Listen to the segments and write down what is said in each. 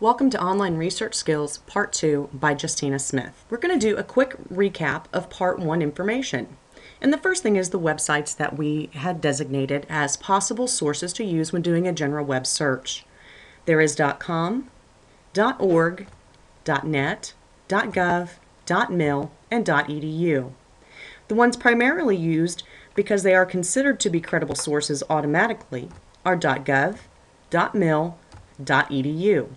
Welcome to Online Research Skills Part 2 by Justina Smith. We're going to do a quick recap of Part 1 information. And the first thing is the websites that we had designated as possible sources to use when doing a general web search. There is .com, .org, .net, .gov, .mil, and .edu. The ones primarily used because they are considered to be credible sources automatically are .gov, .mil, .edu.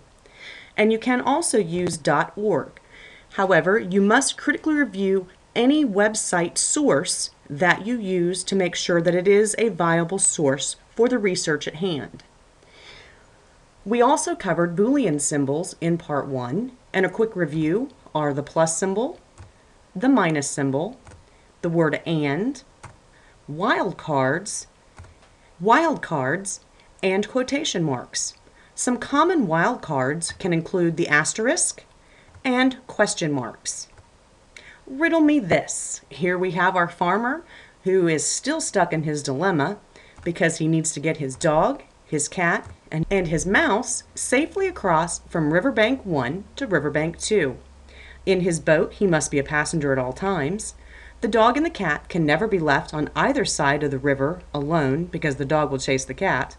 And you can also use .org. However, you must critically review any website source that you use to make sure that it is a viable source for the research at hand. We also covered Boolean symbols in Part 1, and a quick review are the plus symbol, the minus symbol, the word and, wildcards, and quotation marks. Some common wildcards can include the asterisk and question marks. Riddle me this. Here we have our farmer who is still stuck in his dilemma because he needs to get his dog, his cat, and his mouse safely across from Riverbank 1 to Riverbank 2. In his boat, he must be a passenger at all times. The dog and the cat can never be left on either side of the river alone because the dog will chase the cat.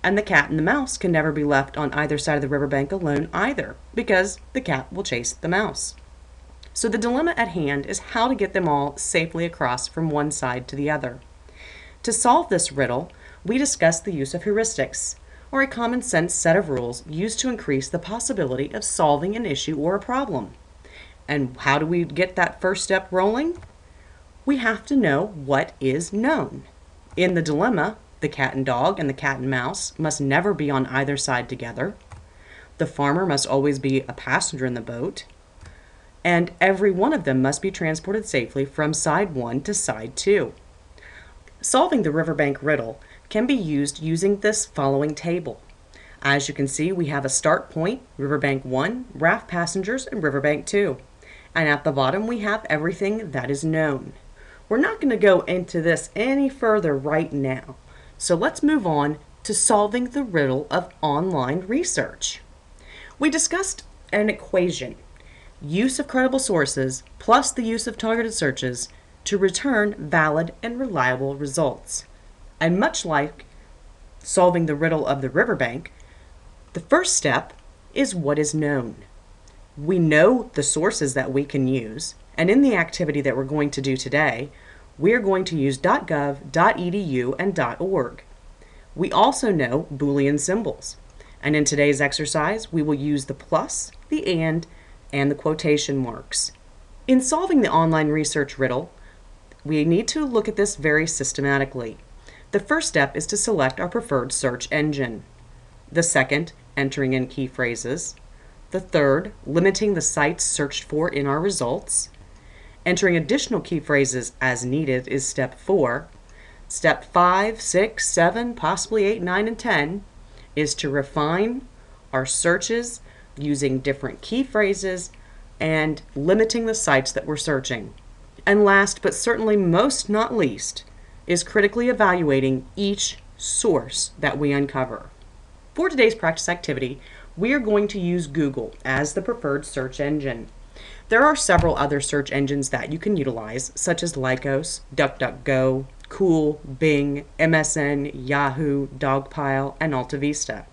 And the cat and the mouse can never be left on either side of the riverbank alone either, because the cat will chase the mouse. So the dilemma at hand is how to get them all safely across from one side to the other. To solve this riddle, we discussed the use of heuristics, or a common sense set of rules used to increase the possibility of solving an issue or a problem. And how do we get that first step rolling? We have to know what is known. In the dilemma, the cat and dog and the cat and mouse must never be on either side together. The farmer must always be a passenger in the boat. And every one of them must be transported safely from side 1 to side 2. Solving the riverbank riddle can be used using this following table. As you can see, we have a start point, Riverbank 1, raft passengers, and Riverbank 2. And at the bottom, we have everything that is known. We're not going to go into this any further right now. So let's move on to solving the riddle of online research. We discussed an equation, use of credible sources plus the use of targeted searches to return valid and reliable results. And much like solving the riddle of the riverbank, the first step is what is known. We know the sources that we can use, and in the activity that we're going to do today, we're going to use .gov, .edu, and .org. We also know Boolean symbols. And in today's exercise, we will use the plus, the and the quotation marks. In solving the online research riddle, we need to look at this very systematically. The first step is to select our preferred search engine. The second, entering in key phrases. The third, limiting the sites searched for in our results. Entering additional key phrases as needed is step 4. Step 5, 6, 7, possibly 8, 9, and 10 is to refine our searches using different key phrases and limiting the sites that we're searching. And last, but certainly most not least, is critically evaluating each source that we uncover. For today's practice activity, we are going to use Google as the preferred search engine. There are several other search engines that you can utilize, such as Lycos, DuckDuckGo, Cool, Bing, MSN, Yahoo, Dogpile, and AltaVista.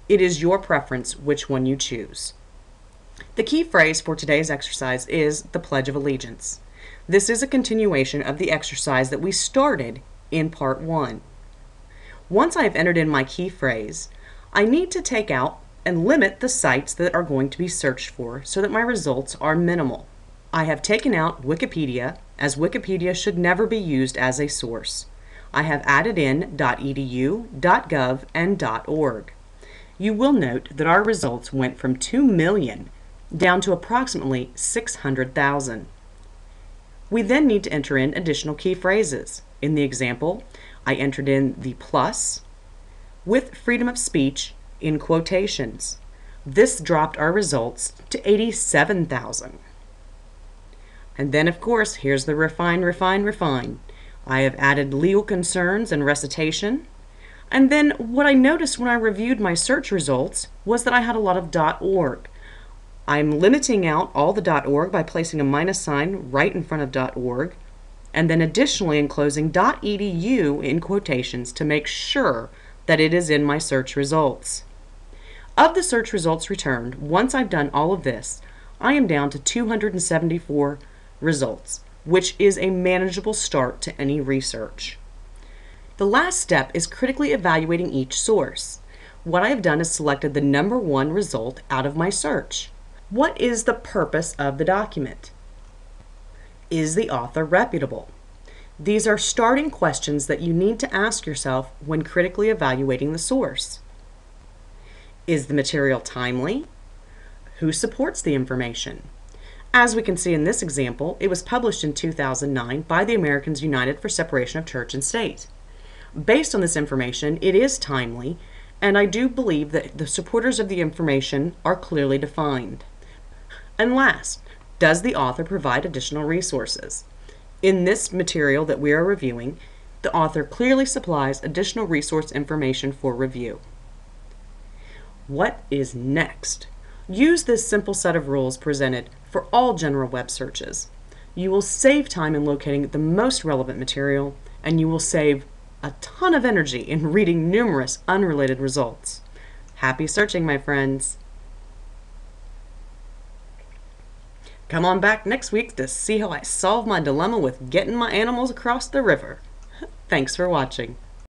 It is your preference which one you choose. The key phrase for today's exercise is the Pledge of Allegiance. This is a continuation of the exercise that we started in Part 1. Once I have entered in my key phrase, I need to take out and limit the sites that are going to be searched for so that my results are minimal. I have taken out Wikipedia, as Wikipedia should never be used as a source. I have added in .edu, .gov, and .org. You will note that our results went from 2 million down to approximately 600,000. We then need to enter in additional key phrases. In the example, I entered in the plus with freedom of speech in quotations. This dropped our results to 87,000. And then, of course, here's the refine. I have added legal concerns and recitation. And then what I noticed when I reviewed my search results was that I had a lot of .org. I'm limiting out all the .org by placing a minus sign right in front of .org, and then additionally enclosing .edu in quotations to make sure that it is in my search results. Of the search results returned, once I've done all of this, I am down to 274 results, which is a manageable start to any research. The last step is critically evaluating each source. What I have done is selected the number one result out of my search. What is the purpose of the document? Is the author reputable? These are starting questions that you need to ask yourself when critically evaluating the source. Is the material timely? Who supports the information? As we can see in this example, it was published in 2009 by the Americans United for Separation of Church and State. Based on this information, it is timely, and I do believe that the supporters of the information are clearly defined. And last, does the author provide additional resources? In this material that we are reviewing, the author clearly supplies additional resource information for review. What is next? Use this simple set of rules presented for all general web searches. You will save time in locating the most relevant material, and you will save a ton of energy in reading numerous unrelated results. Happy searching, my friends! Come on back next week to see how I solve my dilemma with getting my animals across the river. Thanks for watching.